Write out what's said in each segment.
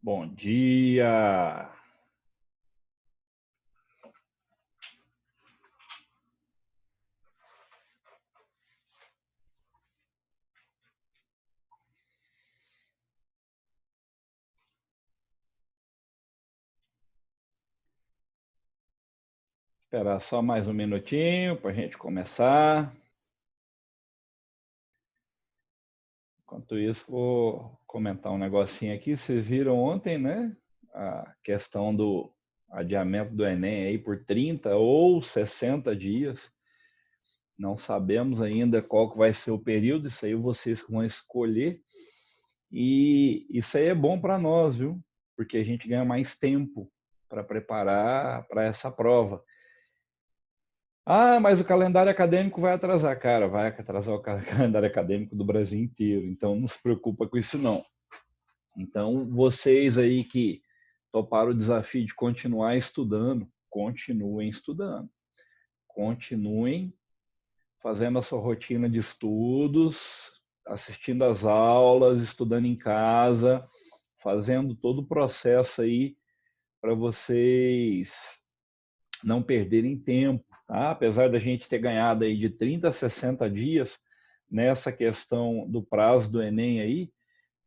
Bom dia! Esperar só mais um minutinho para a gente começar. Enquanto isso, vou comentar um negocinho aqui. Vocês viram ontem, né? A questão do adiamento do Enem aí por 30 ou 60 dias. Não sabemos ainda qual que vai ser o período, isso aí vocês vão escolher. E isso aí é bom para nós, viu? Porque a gente ganha mais tempo para preparar para essa prova. Ah, mas o calendário acadêmico vai atrasar, cara, vai atrasar o calendário acadêmico do Brasil inteiro, então não se preocupa com isso não. Então, vocês aí que toparam o desafio de continuar estudando, continuem estudando, continuem fazendo a sua rotina de estudos, assistindo às aulas, estudando em casa, fazendo todo o processo aí para vocês não perderem tempo. Tá? Apesar da gente ter ganhado aí de 30 a 60 dias nessa questão do prazo do Enem aí,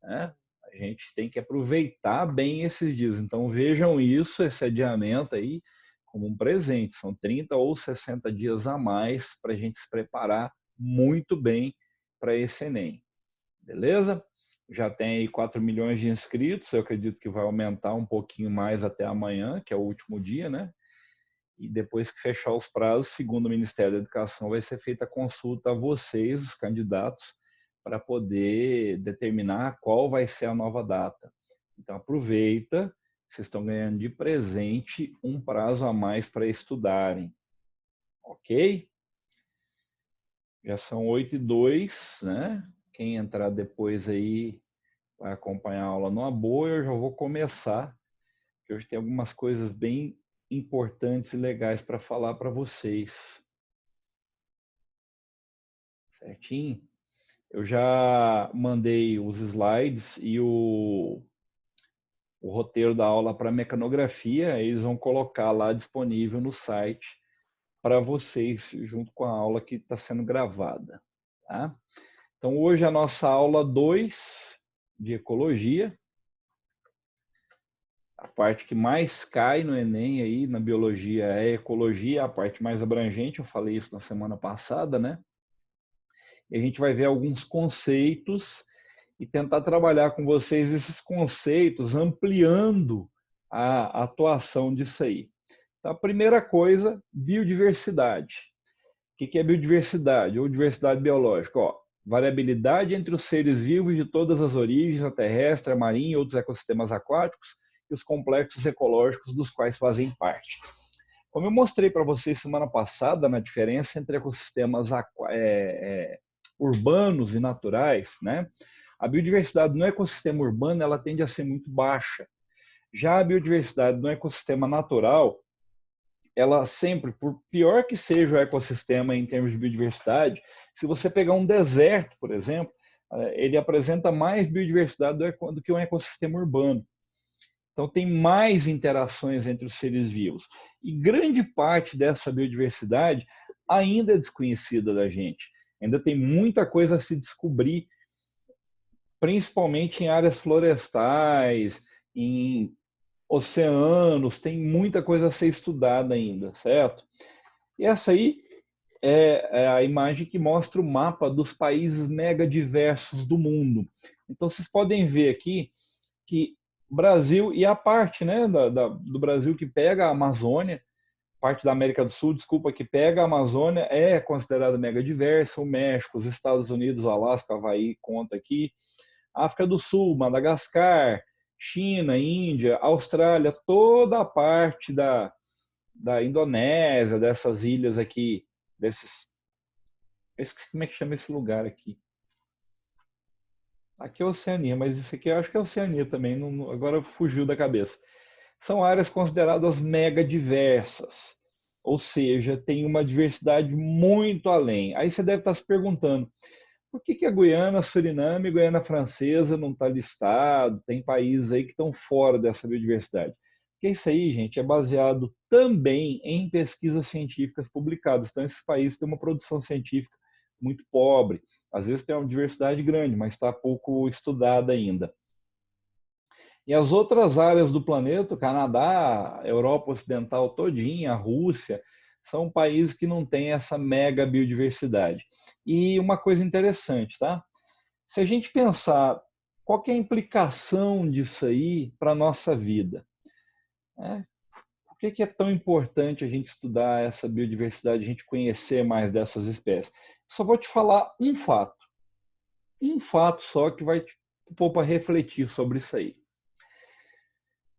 né? A gente tem que aproveitar bem esses dias. Então vejam isso, esse adiamento aí, como um presente. São 30 ou 60 dias a mais para a gente se preparar muito bem para esse Enem. Beleza? Já tem aí 4 milhões de inscritos, eu acredito que vai aumentar um pouquinho mais até amanhã, que é o último dia, né? E depois que fechar os prazos, segundo o Ministério da Educação, vai ser feita a consulta a vocês, os candidatos, para poder determinar qual vai ser a nova data. Então aproveita, vocês estão ganhando de presente um prazo a mais para estudarem. Ok? Já são 8h02, né? Quem entrar depois aí vai acompanhar a aula numa boa. Eu já vou começar, que hoje tem algumas coisas bem importantes e legais para falar para vocês. Certinho? Eu já mandei os slides e o roteiro da aula para mecanografia, eles vão colocar lá disponível no site para vocês, junto com a aula que está sendo gravada. Tá? Então, hoje a nossa aula 2 de ecologia, a parte que mais cai no Enem aí, na biologia, é ecologia, a parte mais abrangente, eu falei isso na semana passada, né? E a gente vai ver alguns conceitos e tentar trabalhar com vocês esses conceitos, ampliando a atuação disso aí. Então, a primeira coisa, biodiversidade. O que é biodiversidade ou diversidade biológica? Ó, variabilidade entre os seres vivos de todas as origens, a terrestre, a marinha e outros ecossistemas aquáticos e os complexos ecológicos dos quais fazem parte. Como eu mostrei para vocês semana passada na diferença entre ecossistemas urbanos e naturais, né? A biodiversidade no ecossistema urbano ela tende a ser muito baixa. Já a biodiversidade no ecossistema natural, ela sempre, por pior que seja o ecossistema em termos de biodiversidade, se você pegar um deserto, por exemplo, ele apresenta mais biodiversidade do que um ecossistema urbano. Então, tem mais interações entre os seres vivos. E grande parte dessa biodiversidade ainda é desconhecida da gente. Ainda tem muita coisa a se descobrir, principalmente em áreas florestais, em oceanos, tem muita coisa a ser estudada ainda, certo? E essa aí é a imagem que mostra o mapa dos países mega diversos do mundo. Então, vocês podem ver aqui que Brasil e a parte, né, do Brasil que pega a Amazônia, parte da América do Sul, desculpa, que pega a Amazônia, é considerada mega diversa. O México, os Estados Unidos, o Alasca, Havaí, conta aqui. África do Sul, Madagascar, China, Índia, Austrália, toda a parte da Indonésia, dessas ilhas aqui, desses. Eu esqueci como é que chama esse lugar aqui. Aqui é Oceania, mas isso aqui eu acho que é Oceania também, agora fugiu da cabeça. São áreas consideradas mega diversas, ou seja, tem uma diversidade muito além. Aí você deve estar se perguntando, Por que a Guiana, Suriname e Guiana Francesa não está listado? Tem países aí que estão fora dessa biodiversidade. Porque isso aí, gente, é baseado também em pesquisas científicas publicadas. Então, esses países têm uma produção científica muito pobre. Às vezes tem uma diversidade grande, mas está pouco estudada ainda. E as outras áreas do planeta, o Canadá, a Europa Ocidental todinha, a Rússia, são países que não têm essa mega biodiversidade. E uma coisa interessante, tá? Se a gente pensar qual que é a implicação disso aí para a nossa vida, né? Por que é tão importante a gente estudar essa biodiversidade, a gente conhecer mais dessas espécies? Só vou te falar um fato só que vai te pôr para refletir sobre isso aí.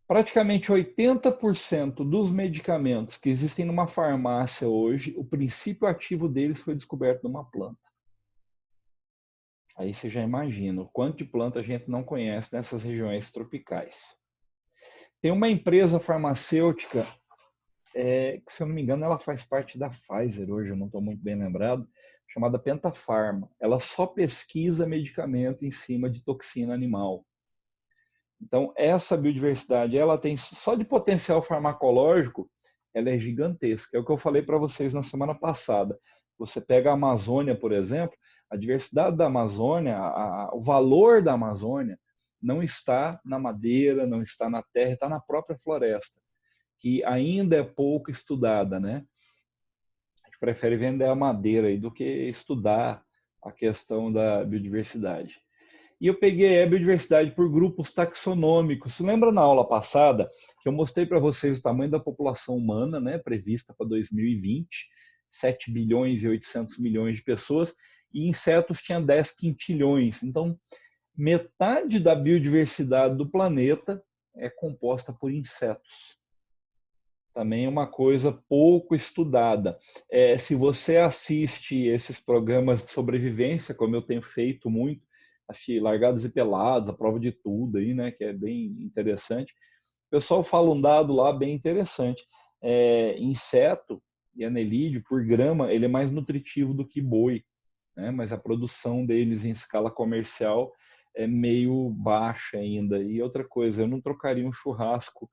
Praticamente 80% dos medicamentos que existem numa farmácia hoje, o princípio ativo deles foi descoberto numa planta. Aí você já imagina o quanto de planta a gente não conhece nessas regiões tropicais. Tem uma empresa farmacêutica, que se eu não me engano ela faz parte da Pfizer hoje, eu não estou muito bem lembrado, chamada Pentafarma. Ela só pesquisa medicamento em cima de toxina animal. Então, essa biodiversidade, ela tem só de potencial farmacológico, ela é gigantesca. É o que eu falei para vocês na semana passada. Você pega a Amazônia, por exemplo, a diversidade da Amazônia, o valor da Amazônia não está na madeira, não está na terra, está na própria floresta, que ainda é pouco estudada, né? A gente prefere vender a madeira aí do que estudar a questão da biodiversidade. E eu peguei a biodiversidade por grupos taxonômicos. Se lembra na aula passada que eu mostrei para vocês o tamanho da população humana, né, prevista para 2020, 7 bilhões e 800 milhões de pessoas, e insetos tinha 10 quintilhões. Então, metade da biodiversidade do planeta é composta por insetos. Também é uma coisa pouco estudada. Se você assiste esses programas de sobrevivência, como eu tenho feito muito, acho Largados e Pelados, a prova de tudo aí, né, que é bem interessante. O pessoal fala um dado lá bem interessante. Inseto e anelídeo por grama, ele é mais nutritivo do que boi, né? Mas a produção deles em escala comercial é meio baixa ainda. E outra coisa, eu não trocaria um churrasco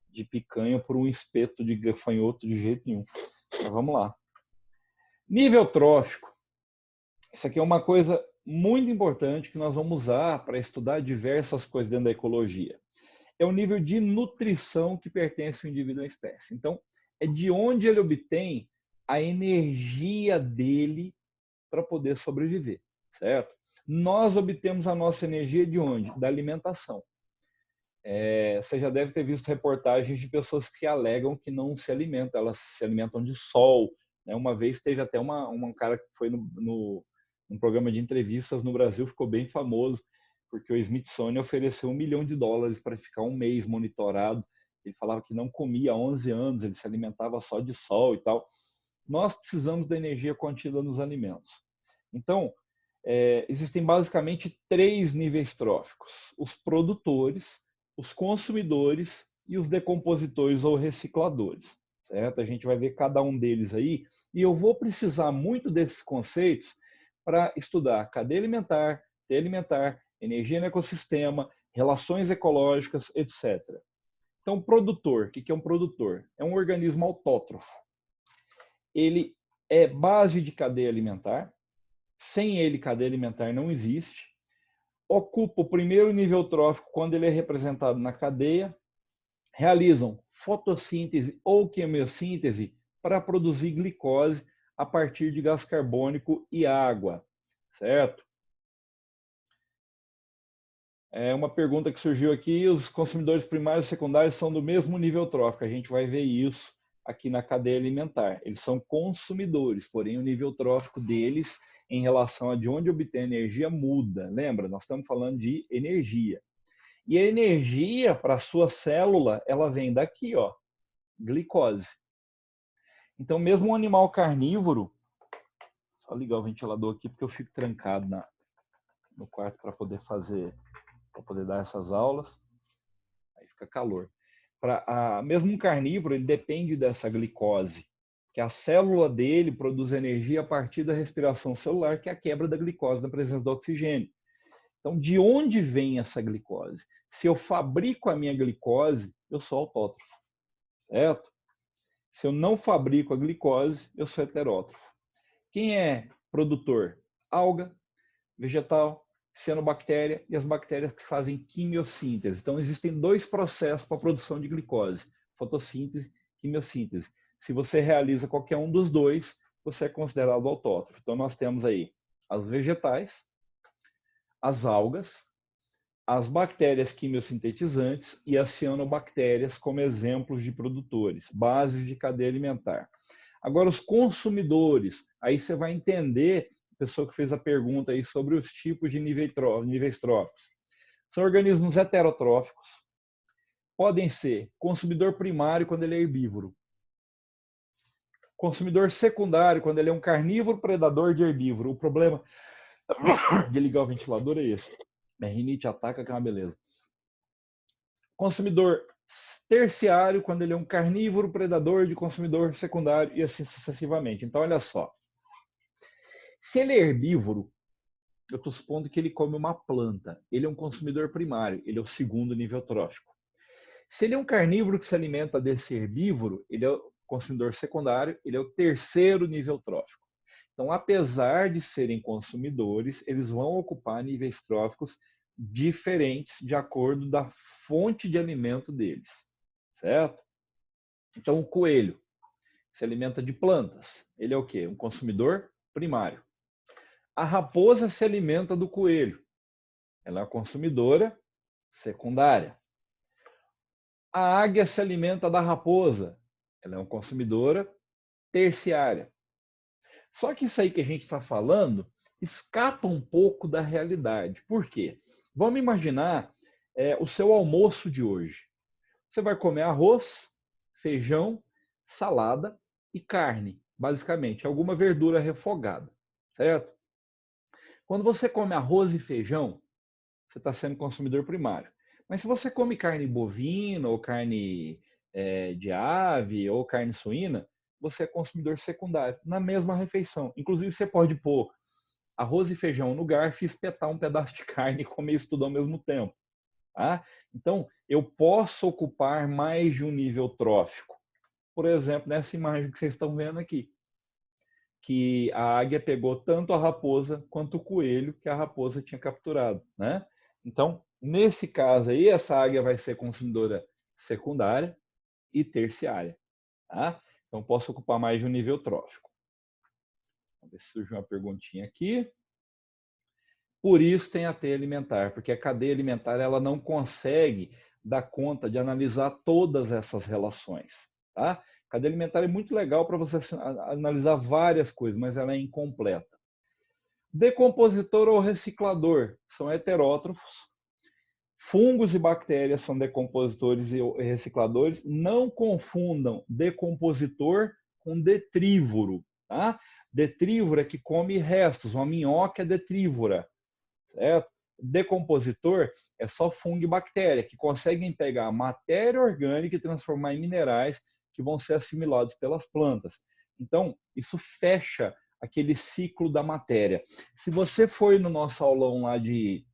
de picanha por um espeto de gafanhoto de jeito nenhum. Mas vamos lá. Nível trófico. Isso aqui é uma coisa muito importante que nós vamos usar para estudar diversas coisas dentro da ecologia. É o nível de nutrição que pertence ao indivíduo à espécie. Então, é de onde ele obtém a energia dele para poder sobreviver, certo? Nós obtemos a nossa energia de onde? Da alimentação. Você já deve ter visto reportagens de pessoas que alegam que não se alimentam, elas se alimentam de sol. Né? Uma vez teve até um cara que foi num programa de entrevistas no Brasil, ficou bem famoso, porque o Smithsonian ofereceu $1 milhão para ficar um mês monitorado. Ele falava que não comia há 11 anos, ele se alimentava só de sol e tal. Nós precisamos da energia contida nos alimentos. Então, existem basicamente 3 níveis tróficos: os produtores, os consumidores e os decompositores ou recicladores, certo? A gente vai ver cada um deles aí, e eu vou precisar muito desses conceitos para estudar cadeia alimentar, energia no ecossistema, relações ecológicas, etc. Então, produtor, o que é um produtor? É um organismo autótrofo. Ele é base de cadeia alimentar. Sem ele, cadeia alimentar não existe. Ocupa o primeiro nível trófico quando ele é representado na cadeia. Realizam fotossíntese ou quimiossíntese para produzir glicose a partir de gás carbônico e água, certo? Uma pergunta que surgiu aqui: os consumidores primários e secundários são do mesmo nível trófico? A gente vai ver isso aqui na cadeia alimentar. Eles são consumidores, porém o nível trófico deles em relação a de onde obtém energia muda. Lembra, nós estamos falando de energia. E a energia para a sua célula, ela vem daqui, ó, glicose. Então, mesmo um animal carnívoro, só ligar o ventilador aqui porque eu fico trancado no quarto para poder dar essas aulas, aí fica calor. Mesmo um carnívoro, ele depende dessa glicose, que a célula dele produz energia a partir da respiração celular, que é a quebra da glicose na presença do oxigênio. Então, de onde vem essa glicose? Se eu fabrico a minha glicose, eu sou autótrofo, certo? Se eu não fabrico a glicose, eu sou heterótrofo. Quem é produtor? Alga, vegetal, cianobactéria e as bactérias que fazem quimiossíntese. Então, existem dois processos para a produção de glicose: fotossíntese e quimiossíntese. Se você realiza qualquer um dos dois, você é considerado autótrofo. Então, nós temos aí as vegetais, as algas, as bactérias quimiosintetizantes e as cianobactérias como exemplos de produtores, bases de cadeia alimentar. Agora, os consumidores, aí você vai entender, a pessoa que fez a pergunta aí sobre os tipos de níveis tróficos. São organismos heterotróficos, podem ser consumidor primário quando ele é herbívoro, consumidor secundário quando ele é um carnívoro predador de herbívoro. O problema de ligar o ventilador é esse. A rinite ataca, que é uma beleza. Consumidor terciário quando ele é um carnívoro predador de consumidor secundário e assim sucessivamente. Então, olha só. Se ele é herbívoro, eu estou supondo que ele come uma planta. Ele é um consumidor primário, ele é o segundo nível trófico. Se ele é um carnívoro que se alimenta desse herbívoro, ele é o consumidor secundário, ele é o terceiro nível trófico. Então, apesar de serem consumidores, eles vão ocupar níveis tróficos diferentes de acordo da fonte de alimento deles, certo? Então, o coelho se alimenta de plantas. Ele é o quê? Um consumidor primário. A raposa se alimenta do coelho. Ela é uma consumidora secundária. A águia se alimenta da raposa. Ela é uma consumidora terciária. Só que isso aí que a gente está falando escapa um pouco da realidade. Por quê? Vamos imaginar o seu almoço de hoje. Você vai comer arroz, feijão, salada e carne, basicamente, alguma verdura refogada, certo? Quando você come arroz e feijão, você está sendo consumidor primário. Mas se você come carne bovina, ou carne de ave, ou carne suína, você é consumidor secundário, na mesma refeição. Inclusive, você pode pôr arroz e feijão no garfo e espetar um pedaço de carne e comer isso tudo ao mesmo tempo. Tá? Então, eu posso ocupar mais de um nível trófico. Por exemplo, nessa imagem que vocês estão vendo aqui, que a águia pegou tanto a raposa quanto o coelho que a raposa tinha capturado, né? Então, nesse caso aí, essa águia vai ser consumidora secundária e terciária, tá? Então, posso ocupar mais de um nível trófico. Vamos ver se surgiu uma perguntinha aqui. Por isso tem a teia alimentar, porque a cadeia alimentar ela não consegue dar conta de analisar todas essas relações, tá? A cadeia alimentar é muito legal para você analisar várias coisas, mas ela é incompleta. Decompositor ou reciclador são heterótrofos. Fungos e bactérias são decompositores e recicladores. Não confundam decompositor com detrívoro, tá? Detrívoro é que come restos, uma minhoca é detrívora, certo? Decompositor é só fungo e bactéria, que conseguem pegar matéria orgânica e transformar em minerais que vão ser assimilados pelas plantas. Então, isso fecha aquele ciclo da matéria. Se você foi no nosso aulão lá de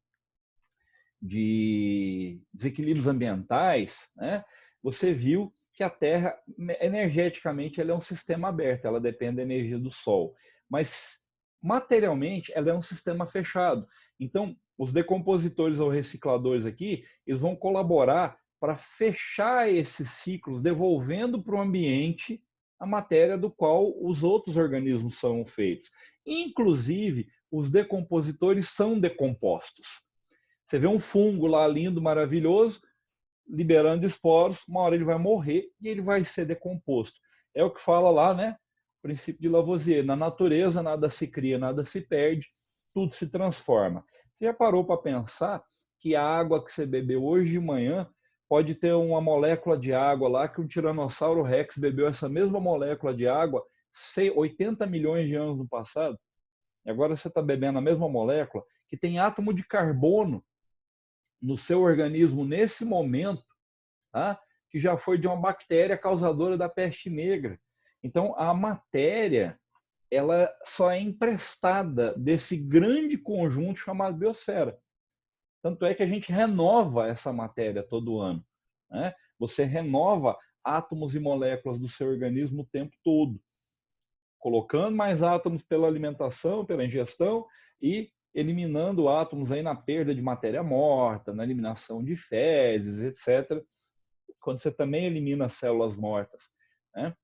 desequilíbrios ambientais, né, você viu que a Terra, energeticamente, ela é um sistema aberto, ela depende da energia do Sol. Mas, materialmente, ela é um sistema fechado. Então, os decompositores ou recicladores aqui, eles vão colaborar para fechar esses ciclos, devolvendo para o ambiente a matéria do qual os outros organismos são feitos. Inclusive, os decompositores são decompostos. Você vê um fungo lá lindo, maravilhoso, liberando esporos, uma hora ele vai morrer e ele vai ser decomposto. É o que fala lá, né? O princípio de Lavoisier. Na natureza, nada se cria, nada se perde, tudo se transforma. Você já parou para pensar que a água que você bebeu hoje de manhã pode ter uma molécula de água lá que um Tiranossauro Rex bebeu essa mesma molécula de água 80 milhões de anos no passado? E agora você está bebendo a mesma molécula que tem átomo de carbono no seu organismo nesse momento, tá? Que já foi de uma bactéria causadora da peste negra. Então, a matéria, ela só é emprestada desse grande conjunto chamado biosfera. Tanto é que a gente renova essa matéria todo ano, né? Você renova átomos e moléculas do seu organismo o tempo todo, colocando mais átomos pela alimentação, pela ingestão e eliminando átomos aí na perda de matéria morta, na eliminação de fezes, etc. Quando você também elimina células mortas, né?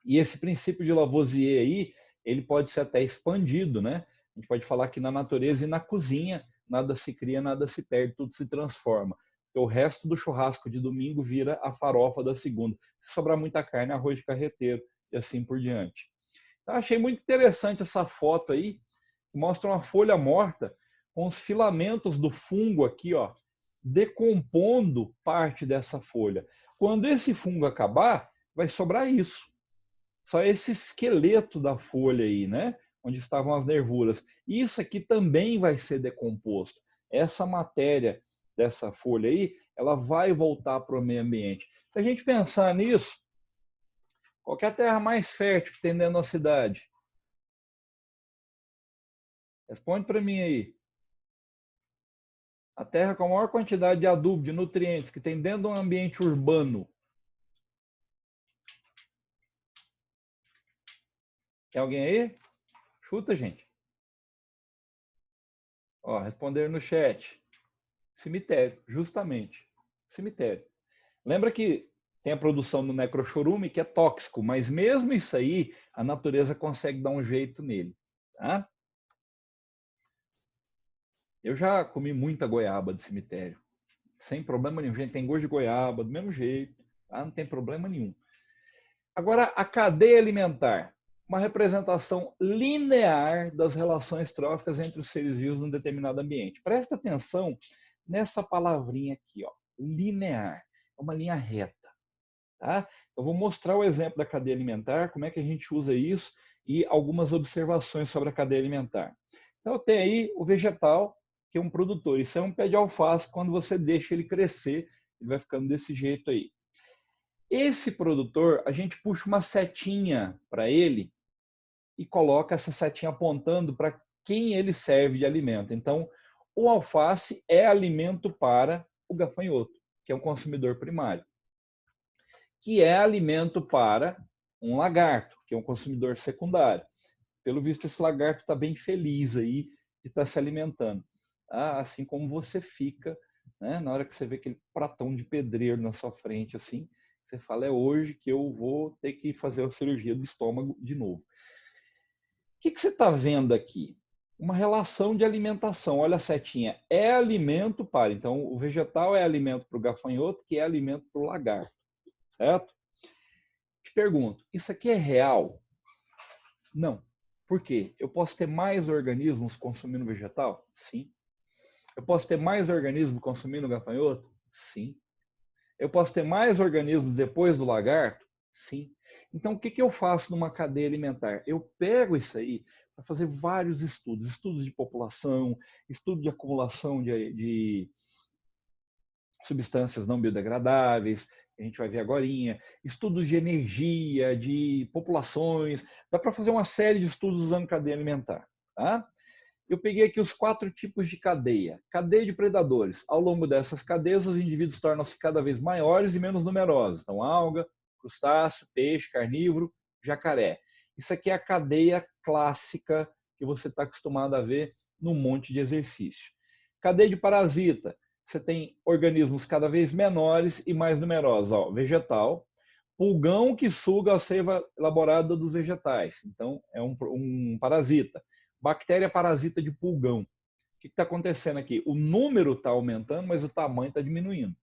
E esse princípio de Lavoisier aí, ele pode ser até expandido, né? A gente pode falar que na natureza e na cozinha, nada se cria, nada se perde, tudo se transforma. O resto do churrasco de domingo vira a farofa da segunda. Se sobrar muita carne, arroz de carreteiro e assim por diante. Então, achei muito interessante essa foto aí, que mostra uma folha morta com os filamentos do fungo aqui, ó, decompondo parte dessa folha. Quando esse fungo acabar, vai sobrar isso. Só esse esqueleto da folha aí, né? Onde estavam as nervuras. Isso aqui também vai ser decomposto. Essa matéria dessa folha aí, ela vai voltar para o meio ambiente. Se a gente pensar nisso, qual é a terra mais fértil que tem dentro da cidade? Responde para mim aí. A terra com a maior quantidade de adubo, de nutrientes que tem dentro de um ambiente urbano. Tem alguém aí? Chuta, gente. Ó, responder no chat. Cemitério, justamente. Cemitério. Lembra que tem a produção do necrochorume, que é tóxico, mas mesmo isso aí, a natureza consegue dar um jeito nele. Tá? Eu já comi muita goiaba de cemitério. Sem problema nenhum. Gente, tem gosto de goiaba, do mesmo jeito. Tá? Não tem problema nenhum. Agora, a cadeia alimentar. Uma representação linear das relações tróficas entre os seres vivos num determinado ambiente. Presta atenção nessa palavrinha aqui, ó, linear. É uma linha reta. Tá? Eu vou mostrar o exemplo da cadeia alimentar, como é que a gente usa isso e algumas observações sobre a cadeia alimentar. Então, tem aí o vegetal, que é um produtor. Isso é um pé de alface, quando você deixa ele crescer, ele vai ficando desse jeito aí. Esse produtor, a gente puxa uma setinha para ele e coloca essa setinha apontando para quem ele serve de alimento. Então, o alface é alimento para o gafanhoto, que é um consumidor primário, que é alimento para um lagarto, que é um consumidor secundário. Pelo visto, esse lagarto está bem feliz aí de estar se alimentando. Assim como você fica, né, na hora que você vê aquele pratão de pedreiro na sua frente, assim, você fala, é hoje que eu vou ter que fazer a cirurgia do estômago de novo. O que você está vendo aqui? Uma relação de alimentação. Olha a setinha. É alimento para. Então, o vegetal é alimento para o gafanhoto, que é alimento para o lagarto. Certo? Te pergunto, isso aqui é real? Não. Por quê? Eu posso ter mais organismos consumindo vegetal? Sim. Eu posso ter mais organismos consumindo gafanhoto? Sim. Eu posso ter mais organismos depois do lagarto? Sim. Então, o que eu faço numa cadeia alimentar? Eu pego isso aí para fazer vários estudos. Estudos de população, estudo de acumulação de substâncias não biodegradáveis, a gente vai ver agora, estudos de energia, de populações, dá para fazer uma série de estudos usando cadeia alimentar. Tá? Eu peguei aqui os 4 tipos de cadeia. Cadeia de predadores. Ao longo dessas cadeias, os indivíduos tornam-se cada vez maiores e menos numerosos. Então, alga, crustáceo, peixe, carnívoro, jacaré. Isso aqui é a cadeia clássica que você está acostumado a ver num monte de exercício. Cadeia de parasita. Você tem organismos cada vez menores e mais numerosos. Ó, vegetal, pulgão que suga a seiva elaborada dos vegetais. Então, é um parasita. Bactéria parasita de pulgão. O que está acontecendo aqui? O número está aumentando, mas o tamanho está diminuindo.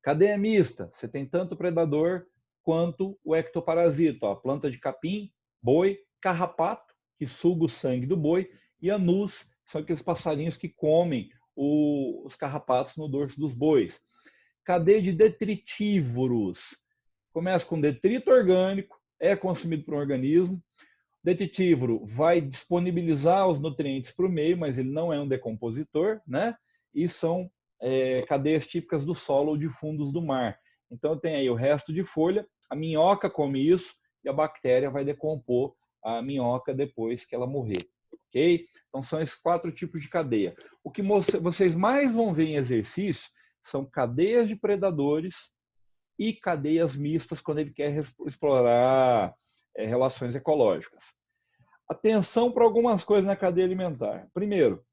Cadeia mista. Você tem tanto o predador quanto o ectoparasita. Ó, planta de capim, boi, carrapato, que suga o sangue do boi, e anus, que são aqueles passarinhos que comem os carrapatos no dorso dos bois. Cadeia de detritívoros. Começa com detrito orgânico, é consumido por um organismo. Detritívoro vai disponibilizar os nutrientes para o meio, mas ele não é um decompositor, né? E são cadeias típicas do solo ou de fundos do mar. Então tem aí o resto de folha, a minhoca come isso e a bactéria vai decompor a minhoca depois que ela morrer. Ok? Então são esses 4 tipos de cadeia. O que vocês mais vão ver em exercício são cadeias de predadores e cadeias mistas quando ele quer explorar relações ecológicas. Atenção para algumas coisas na cadeia alimentar. Primeiro,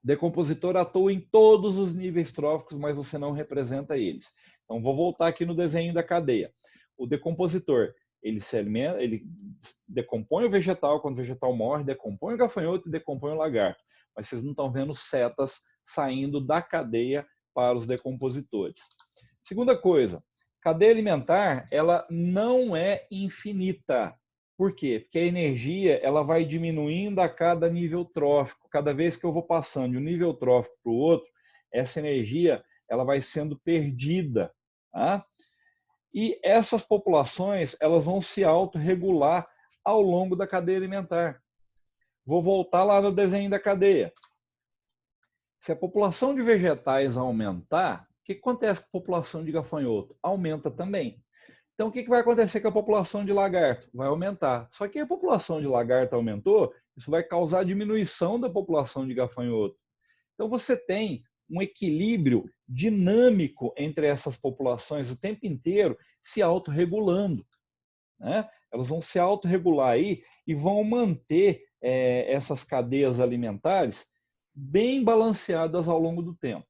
o decompositor atua em todos os níveis tróficos, mas você não representa eles. Então, vou voltar aqui no desenho da cadeia. O decompositor, ele se alimenta, ele decompõe o vegetal, quando o vegetal morre, decompõe o gafanhoto e decompõe o lagarto. Mas vocês não estão vendo setas saindo da cadeia para os decompositores. Segunda coisa, cadeia alimentar, ela não é infinita. Por quê? Porque a energia ela vai diminuindo a cada nível trófico. Cada vez que eu vou passando de um nível trófico para o outro, essa energia ela vai sendo perdida. Tá? E essas populações elas vão se autorregular ao longo da cadeia alimentar. Vou voltar lá no desenho da cadeia. Se a população de vegetais aumentar, o que acontece com a população de gafanhoto? Aumenta também. Então, o que vai acontecer com a população de lagarto? Vai aumentar. Só que a população de lagarto aumentou, isso vai causar diminuição da população de gafanhoto. Então, você tem um equilíbrio dinâmico entre essas populações o tempo inteiro se autorregulando. Né? Elas vão se autorregular aí e vão manter essas cadeias alimentares bem balanceadas ao longo do tempo.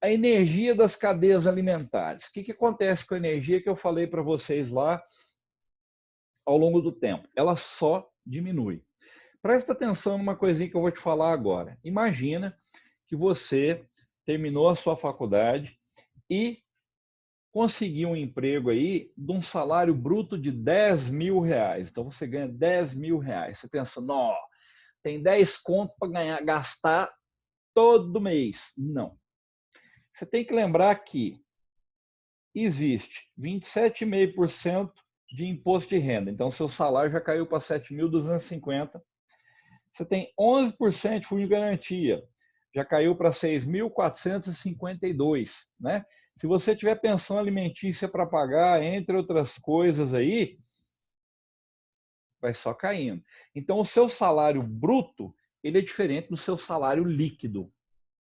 A energia das cadeias alimentares. O que acontece com a energia que eu falei para vocês lá ao longo do tempo? Ela só diminui. Presta atenção numa coisinha que eu vou te falar agora. Imagina que você terminou a sua faculdade e conseguiu um emprego aí de um salário bruto de 10 mil reais. Então você ganha 10 mil reais. Você pensa, não, tem 10 conto para gastar todo mês. Não. Você tem que lembrar que existe 27,5% de imposto de renda. Então, seu salário já caiu para 7.250. Você tem 11% de fundo de garantia. Já caiu para 6.452, né? Se você tiver pensão alimentícia para pagar, entre outras coisas aí, vai só caindo. Então, o seu salário bruto, ele é diferente do seu salário líquido,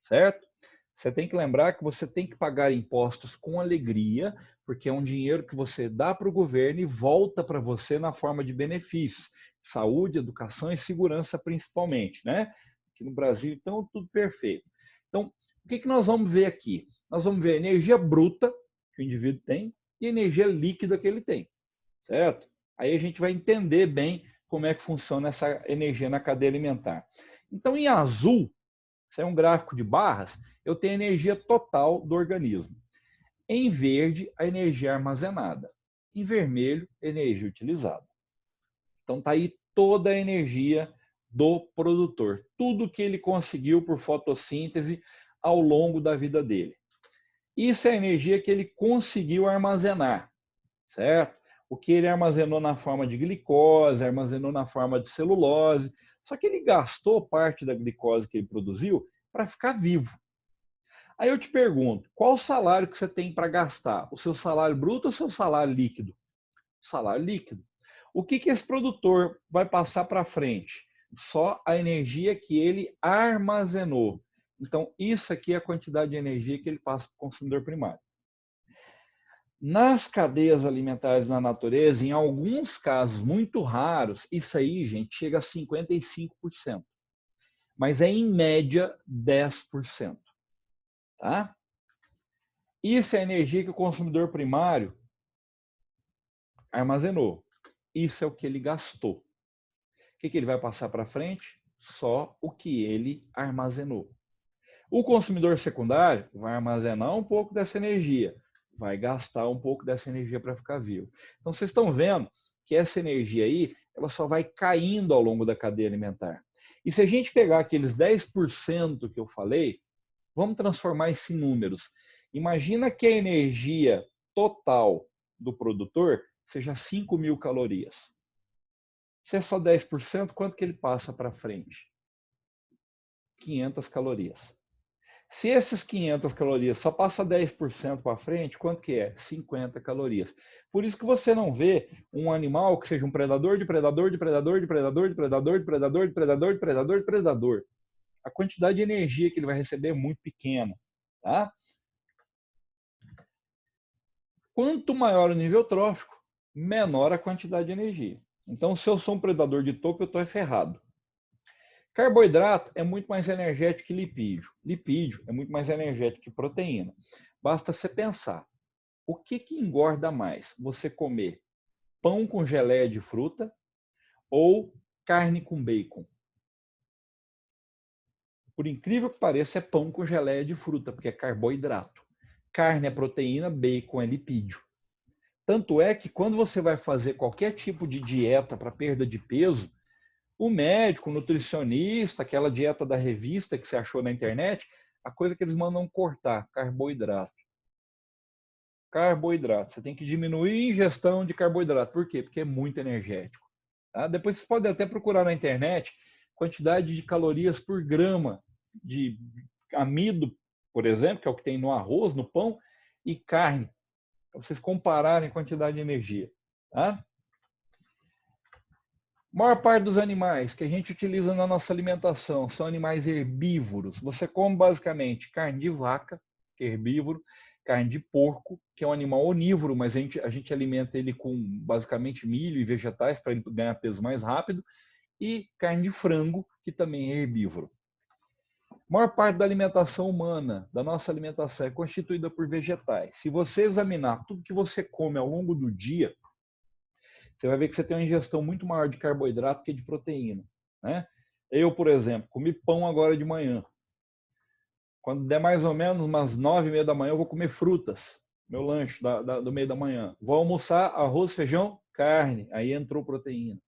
certo? Você tem que lembrar que você tem que pagar impostos com alegria, porque é um dinheiro que você dá para o governo e volta para você na forma de benefícios. Saúde, educação e segurança principalmente, né? Aqui no Brasil, então, tudo perfeito. Então, o que nós vamos ver aqui? Nós vamos ver a energia bruta que o indivíduo tem e a energia líquida que ele tem, certo? Aí a gente vai entender bem como é que funciona essa energia na cadeia alimentar. Então, em azul, isso é um gráfico de barras, eu tenho a energia total do organismo. Em verde, a energia armazenada. Em vermelho, energia utilizada. Então está aí toda a energia do produtor. Tudo que ele conseguiu por fotossíntese ao longo da vida dele. Isso é a energia que ele conseguiu armazenar, certo? O que ele armazenou na forma de glicose, armazenou na forma de celulose, só que ele gastou parte da glicose que ele produziu para ficar vivo. Aí eu te pergunto, qual o salário que você tem para gastar? O seu salário bruto ou o seu salário líquido? O salário líquido. O que esse produtor vai passar para frente? Só a energia que ele armazenou. Então, isso aqui é a quantidade de energia que ele passa para o consumidor primário. Nas cadeias alimentares na natureza, em alguns casos muito raros, isso aí, gente, chega a 55%. Mas é em média 10%. Tá? Isso é a energia que o consumidor primário armazenou. Isso é o que ele gastou. O que ele vai passar para frente? Só o que ele armazenou. O consumidor secundário vai armazenar um pouco dessa energia, vai gastar um pouco dessa energia para ficar vivo. Então, vocês estão vendo que essa energia aí, ela só vai caindo ao longo da cadeia alimentar. E se a gente pegar aqueles 10% que eu falei, vamos transformar isso em números. Imagina que a energia total do produtor seja 5.000 calorias. Se é só 10%, quanto que ele passa para frente? 500 calorias. Se esses 500 calorias só passa 10% para frente, quanto que é? 50 calorias. Por isso que você não vê um animal que seja um predador de predador, de predador, de predador, de predador, de predador, de predador, de predador, de predador. A quantidade de energia que ele vai receber é muito pequena. Tá? Quanto maior o nível trófico, menor a quantidade de energia. Então, se eu sou um predador de topo, eu estou ferrado. Carboidrato é muito mais energético que lipídio. Lipídio é muito mais energético que proteína. Basta você pensar, o que engorda mais? Você comer pão com geleia de fruta ou carne com bacon? Por incrível que pareça, é pão com geleia de fruta, porque é carboidrato. Carne é proteína, bacon é lipídio. Tanto é que quando você vai fazer qualquer tipo de dieta para perda de peso, o médico, o nutricionista, aquela dieta da revista que você achou na internet, a coisa que eles mandam cortar, carboidrato. Carboidrato. Você tem que diminuir a ingestão de carboidrato. Por quê? Porque é muito energético. Tá? Depois vocês podem até procurar na internet quantidade de calorias por grama de amido, por exemplo, que é o que tem no arroz, no pão, e carne, para vocês compararem a quantidade de energia. Tá? A maior parte dos animais que a gente utiliza na nossa alimentação são animais herbívoros. Você come basicamente carne de vaca, que é herbívoro, carne de porco, que é um animal onívoro, mas a gente alimenta ele com basicamente milho e vegetais para ele ganhar peso mais rápido, e carne de frango, que também é herbívoro. A maior parte da alimentação humana, da nossa alimentação, é constituída por vegetais. Se você examinar tudo que você come ao longo do dia, você vai ver que você tem uma ingestão muito maior de carboidrato que de proteína. Né? Eu, por exemplo, comi pão agora de manhã. Quando der mais ou menos umas 9h30 da manhã, eu vou comer frutas, meu lanche do meio da manhã. Vou almoçar arroz, feijão, carne. Aí entrou proteína.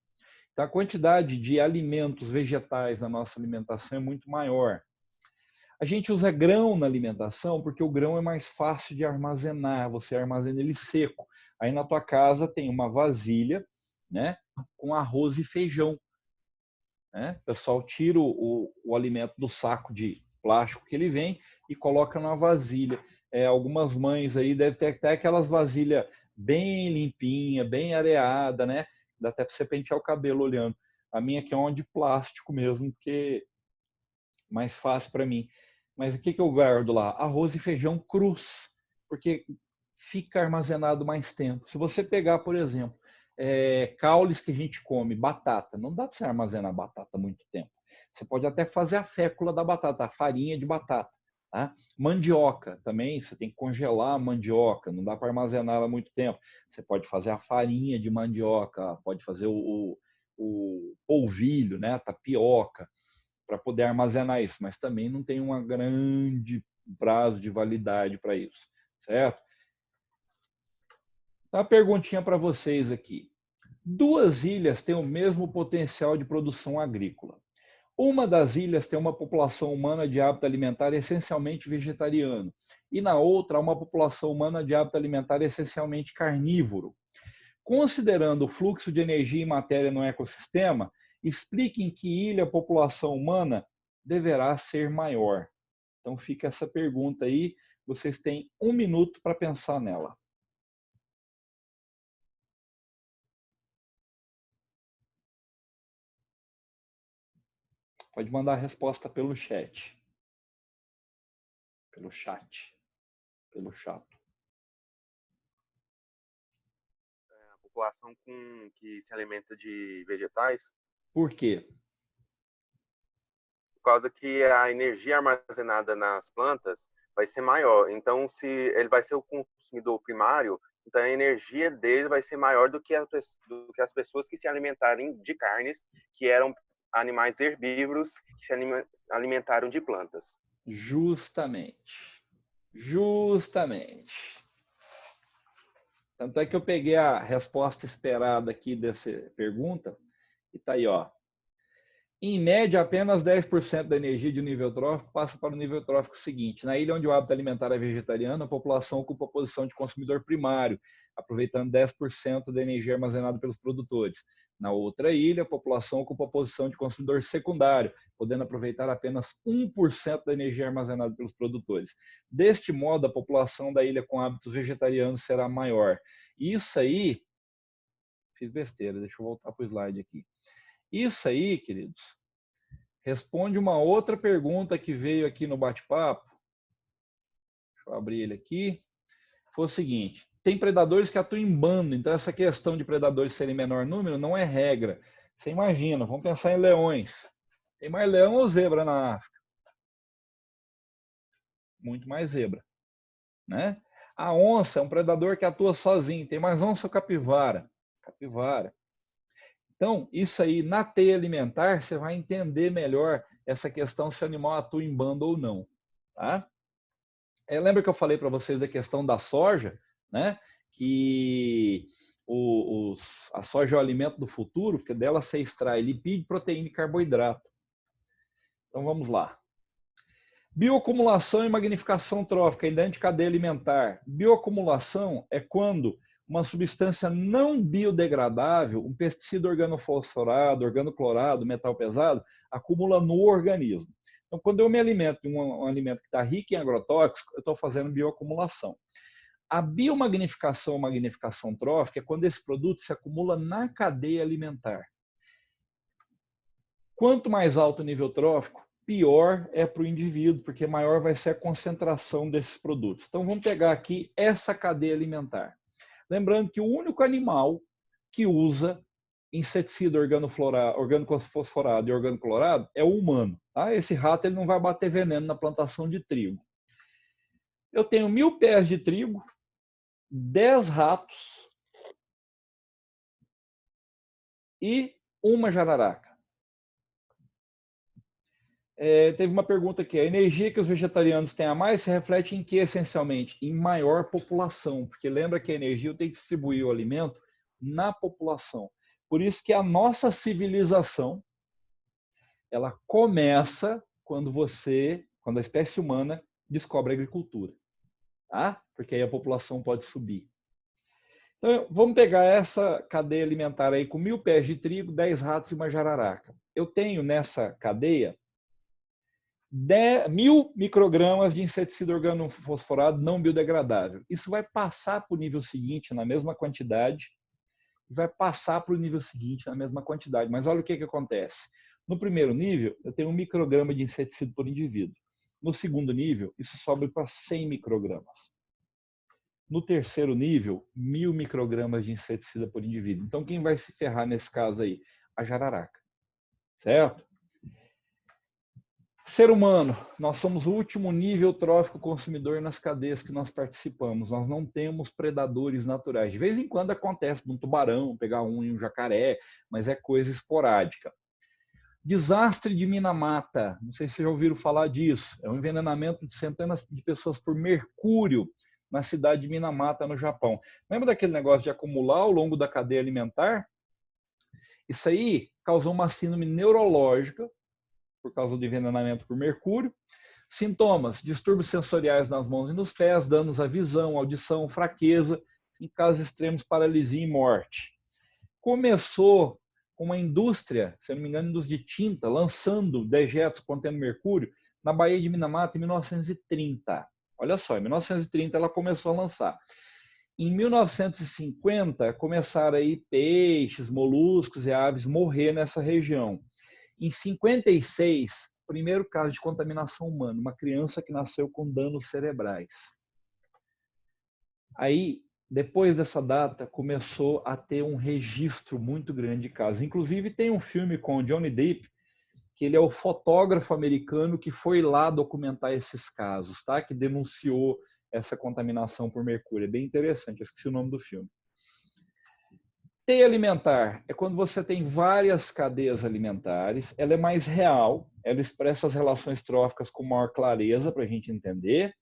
Então, a quantidade de alimentos vegetais na nossa alimentação é muito maior. A gente usa grão na alimentação porque o grão é mais fácil de armazenar, você armazena ele seco. Aí na tua casa tem uma vasilha, né, com arroz e feijão. Né? O pessoal tira o alimento do saco de plástico que ele vem e coloca numa vasilha. Algumas mães aí devem ter até aquelas vasilhas bem limpinha, bem areada, né? Dá até para você pentear o cabelo olhando. A minha aqui é uma de plástico mesmo, porque é mais fácil para mim. Mas o que eu guardo lá? Arroz e feijão crus, porque fica armazenado mais tempo. Se você pegar, por exemplo, caules que a gente come, batata, não dá para você armazenar batata muito tempo. Você pode até fazer a fécula da batata, a farinha de batata. Tá? Mandioca também, você tem que congelar a mandioca, não dá para armazenar ela muito tempo. Você pode fazer a farinha de mandioca, pode fazer o polvilho, né? A tapioca, para poder armazenar isso, mas também não tem um grande prazo de validade para isso, certo? Então, uma perguntinha para vocês aqui. Duas ilhas têm o mesmo potencial de produção agrícola. Uma das ilhas tem uma população humana de hábito alimentar essencialmente vegetariano, e na outra, uma população humana de hábito alimentar essencialmente carnívoro. Considerando o fluxo de energia e matéria no ecossistema, explique em que ilha a população humana deverá ser maior. Então fica essa pergunta aí, vocês têm 1 minuto para pensar nela. Pode mandar a resposta pelo chat. Pelo chat. Pelo chat. A população que se alimenta de vegetais, Por quê? por causa que a energia armazenada nas plantas vai ser maior. Então, se ele vai ser o consumidor primário, então a energia dele vai ser maior do que as pessoas que se alimentarem de carnes, que eram animais herbívoros, que se alimentaram de plantas. Justamente. Justamente. Tanto é que eu peguei a resposta esperada aqui dessa pergunta e tá aí, ó. Em média, apenas 10% da energia de nível trófico passa para o nível trófico seguinte. Na ilha onde o hábito alimentar é vegetariano, a população ocupa a posição de consumidor primário, aproveitando 10% da energia armazenada pelos produtores. Na outra ilha, a população ocupa a posição de consumidor secundário, podendo aproveitar apenas 1% da energia armazenada pelos produtores. Deste modo, a população da ilha com hábitos vegetarianos será maior. Isso aí, fiz besteira, deixa eu voltar para o slide aqui. Isso aí, queridos, responde uma outra pergunta que veio aqui no bate-papo. Deixa eu abrir ele aqui. Foi o seguinte: tem predadores que atuam em bando, então essa questão de predadores serem menor número não é regra. Você imagina, vamos pensar em leões. Tem mais leão ou zebra na África? Muito mais zebra, né? A onça é um predador que atua sozinho. Tem mais onça ou capivara? Capivara. Então, isso aí, na teia alimentar, você vai entender melhor essa questão se o animal atua em bando ou não, tá? Lembra que eu falei para vocês da questão da soja, né? Que a soja é o alimento do futuro, porque dela você extrai lipídio, proteína e carboidrato. Então vamos lá. Bioacumulação e magnificação trófica, ainda de cadeia alimentar. Bioacumulação é quando uma substância não biodegradável, um pesticida organofosforado, organoclorado, metal pesado, acumula no organismo. Então, quando eu me alimento de um alimento que está rico em agrotóxico, eu estou fazendo bioacumulação. A biomagnificação ou magnificação trófica é quando esse produto se acumula na cadeia alimentar. Quanto mais alto o nível trófico, pior é para o indivíduo, porque maior vai ser a concentração desses produtos. Então, vamos pegar aqui essa cadeia alimentar. Lembrando que o único animal que usa inseticida organofosforado e organoclorado é o humano. Tá? Esse rato ele não vai bater veneno na plantação de trigo. Eu tenho 1000 pés de trigo, 10 ratos e uma jararaca. Teve uma pergunta aqui. A energia que os vegetarianos têm a mais se reflete em que, essencialmente? Em maior população. Porque lembra que a energia tem que distribuir o alimento na população. Por isso que a nossa civilização ela começa quando a espécie humana descobre a agricultura. Tá? Porque aí a população pode subir. Então, vamos pegar essa cadeia alimentar aí com 1000 pés de trigo, 10 ratos e uma jararaca. Eu tenho nessa cadeia 1000 microgramas de inseticida organofosforado não biodegradável. Isso vai passar para o nível seguinte na mesma quantidade, vai passar para o nível seguinte na mesma quantidade. Mas olha o que acontece. No primeiro nível, eu tenho 1 micrograma de inseticida por indivíduo. No segundo nível, isso sobe para 100 microgramas. No terceiro nível, 1000 microgramas de inseticida por indivíduo. Então, quem vai se ferrar nesse caso aí? A jararaca. Certo? Ser humano, nós somos o último nível trófico consumidor nas cadeias que nós participamos. Nós não temos predadores naturais. De vez em quando acontece um tubarão, pegar um e um jacaré, mas é coisa esporádica. Desastre de Minamata, não sei se vocês já ouviram falar disso. É um envenenamento de centenas de pessoas por mercúrio na cidade de Minamata, no Japão. Lembra daquele negócio de acumular ao longo da cadeia alimentar? Isso aí causou uma síndrome neurológica, por causa do envenenamento por mercúrio. Sintomas: distúrbios sensoriais nas mãos e nos pés, danos à visão, audição, fraqueza, em casos extremos, paralisia e morte. Começou com uma indústria, se não me engano, indústria de tinta, lançando dejetos contendo mercúrio na Baía de Minamata em 1930. Olha só, em 1930 ela começou a lançar. Em 1950, começaram aí peixes, moluscos e aves morrer nessa região. Em 56, primeiro caso de contaminação humana, uma criança que nasceu com danos cerebrais. Aí, depois dessa data, começou a ter um registro muito grande de casos. Inclusive, tem um filme com o Johnny Depp, que ele é o fotógrafo americano que foi lá documentar esses casos, tá? Que denunciou essa contaminação por mercúrio. É bem interessante, eu esqueci o nome do filme. Teia alimentar é quando você tem várias cadeias alimentares, ela é mais real, ela expressa as relações tróficas com maior clareza para a gente entender.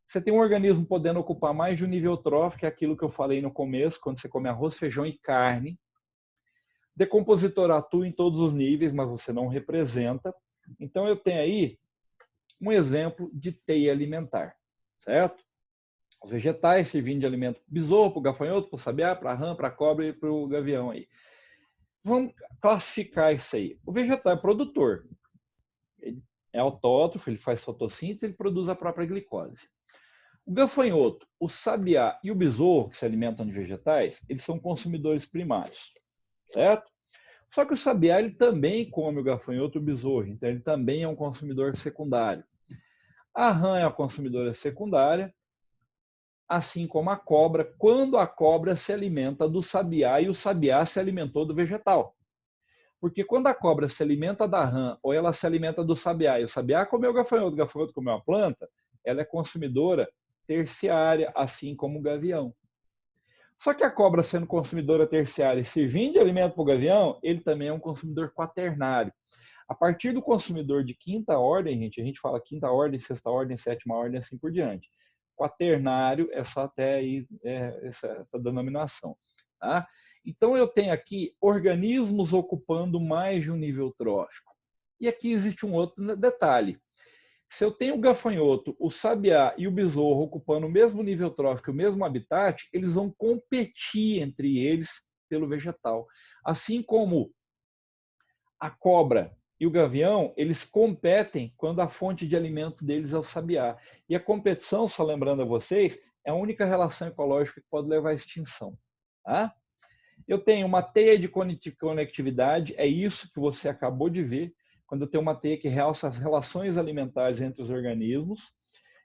Você tem um organismo podendo ocupar mais de um nível trófico, que é aquilo que eu falei no começo, quando você come arroz, feijão e carne. Decompositor atua em todos os níveis, mas você não representa. Então eu tenho aí um exemplo de teia alimentar, certo? Os vegetais servindo de alimento para o besouro, para o gafanhoto, para o sabiá, para a rã, para a cobra e para o gavião aí. Vamos classificar isso aí. O vegetal é produtor. Ele é autótrofo, ele faz fotossíntese, ele produz a própria glicose. O gafanhoto, o sabiá e o besouro, que se alimentam de vegetais, eles são consumidores primários, certo? Só que o sabiá ele também come o gafanhoto e o besouro, então ele também é um consumidor secundário. A rã é a consumidora secundária, assim como a cobra, quando a cobra se alimenta do sabiá e o sabiá se alimentou do vegetal. Porque quando a cobra se alimenta da rã ou ela se alimenta do sabiá e o sabiá comeu o gafanhoto comeu a planta, ela é consumidora terciária, assim como o gavião. Só que a cobra, sendo consumidora terciária e servindo de alimento para o gavião, ele também é um consumidor quaternário. A partir do consumidor de quinta ordem, a gente fala quinta ordem, sexta ordem, sétima ordem, assim por diante. Quaternário é só até aí essa denominação. Tá? Então, eu tenho aqui organismos ocupando mais de um nível trófico. E aqui existe um outro detalhe. Se eu tenho o gafanhoto, o sabiá e o besouro ocupando o mesmo nível trófico, o mesmo habitat, eles vão competir entre eles pelo vegetal. Assim como a cobra e o gavião, eles competem quando a fonte de alimento deles é o sabiá. E a competição, só lembrando a vocês, é a única relação ecológica que pode levar à extinção. Tá? Eu tenho uma teia de conectividade, é isso que você acabou de ver, quando eu tenho uma teia que realça as relações alimentares entre os organismos.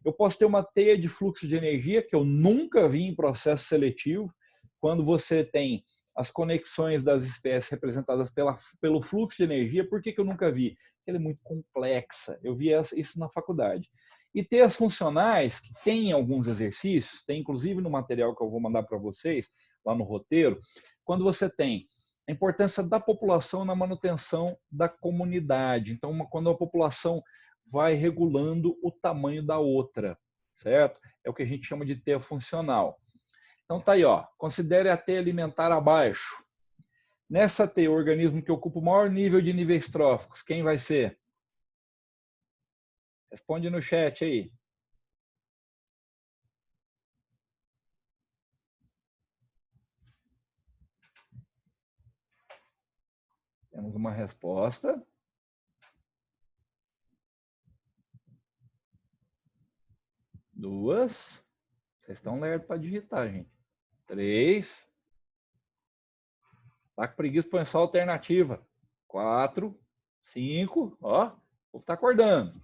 Eu posso ter uma teia de fluxo de energia, que eu nunca vi em processo seletivo, quando você tem as conexões das espécies representadas pelo fluxo de energia. Por que eu nunca vi? Porque ela é muito complexa. Eu vi isso na faculdade. E teias funcionais, que tem alguns exercícios, tem inclusive no material que eu vou mandar para vocês, lá no roteiro, quando você tem a importância da população na manutenção da comunidade. Então, quando a população vai regulando o tamanho da outra, certo? É o que a gente chama de teia funcional. Então tá aí, ó. Considere a teia alimentar abaixo. Nessa teia, o organismo que ocupa o maior nível de níveis tróficos, quem vai ser? Responde no chat aí. Temos uma resposta. 2. Vocês estão lerdos para digitar, gente. 3. Tá com preguiça, põe só alternativa. 4. 5. Ó, o povo tá acordando.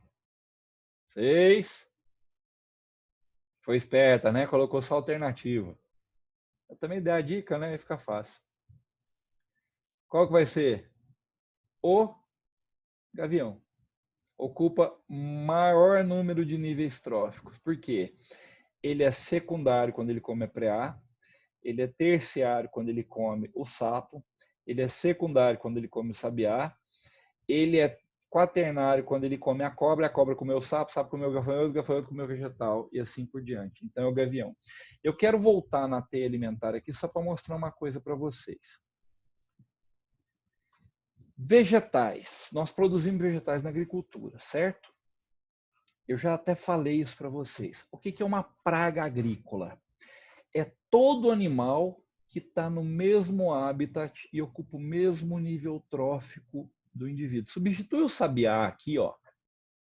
6. Foi esperta, né? Colocou só alternativa. Eu também dei a dica, né? Fica fácil. Qual que vai ser? O gavião. Ocupa maior número de níveis tróficos. Por quê? Ele é secundário quando ele come a preá, ele é terciário quando ele come o sapo, ele é secundário quando ele come o sabiá, ele é quaternário quando ele come a cobra comeu o sapo comeu o gafanhoto comeu o vegetal, e assim por diante. Então é o gavião. Eu quero voltar na teia alimentar aqui só para mostrar uma coisa para vocês. Vegetais. Nós produzimos vegetais na agricultura, certo? Eu já até falei isso para vocês. O que é uma praga agrícola? É todo animal que está no mesmo habitat e ocupa o mesmo nível trófico do indivíduo. Substitui o sabiá aqui, ó.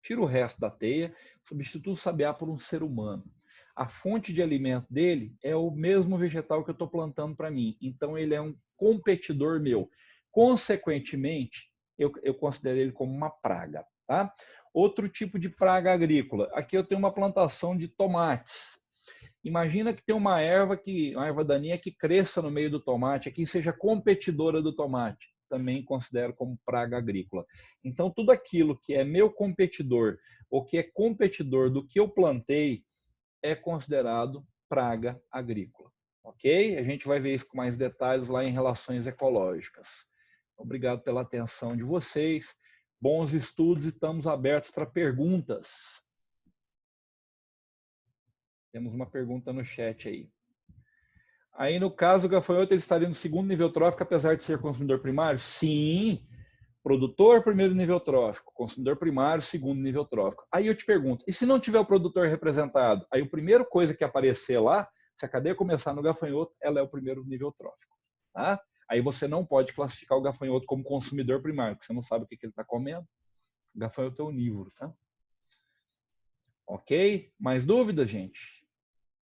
Tira o resto da teia, substitui o sabiá por um ser humano. A fonte de alimento dele é o mesmo vegetal que eu estou plantando para mim. Então, ele é um competidor meu. Consequentemente, eu considero ele como uma praga. Tá? Outro tipo de praga agrícola. Aqui eu tenho uma plantação de tomates. Imagina que tem uma erva daninha que cresça no meio do tomate, aqui seja competidora do tomate. Também considero como praga agrícola. Então, tudo aquilo que é meu competidor ou que é competidor do que eu plantei é considerado praga agrícola. Ok? A gente vai ver isso com mais detalhes lá em relações ecológicas. Obrigado pela atenção de vocês. Bons estudos e estamos abertos para perguntas. Temos uma pergunta no chat aí. Aí, no caso, o gafanhoto ele estaria no segundo nível trófico, apesar de ser consumidor primário? Sim. Produtor, primeiro nível trófico. Consumidor primário, segundo nível trófico. Aí eu te pergunto, e se não tiver o produtor representado? Aí a primeira coisa que aparecer lá, se a cadeia começar no gafanhoto, ela é o primeiro nível trófico. Tá? Aí você não pode classificar o gafanhoto como consumidor primário, porque você não sabe o que ele está comendo. O gafanhoto é onívoro, tá? Ok? Mais dúvidas, gente?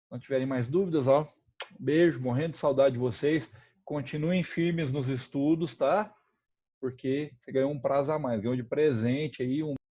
Se não tiverem mais dúvidas, ó, beijo, morrendo de saudade de vocês. Continuem firmes nos estudos, tá? Porque você ganhou um prazo a mais, ganhou de presente aí um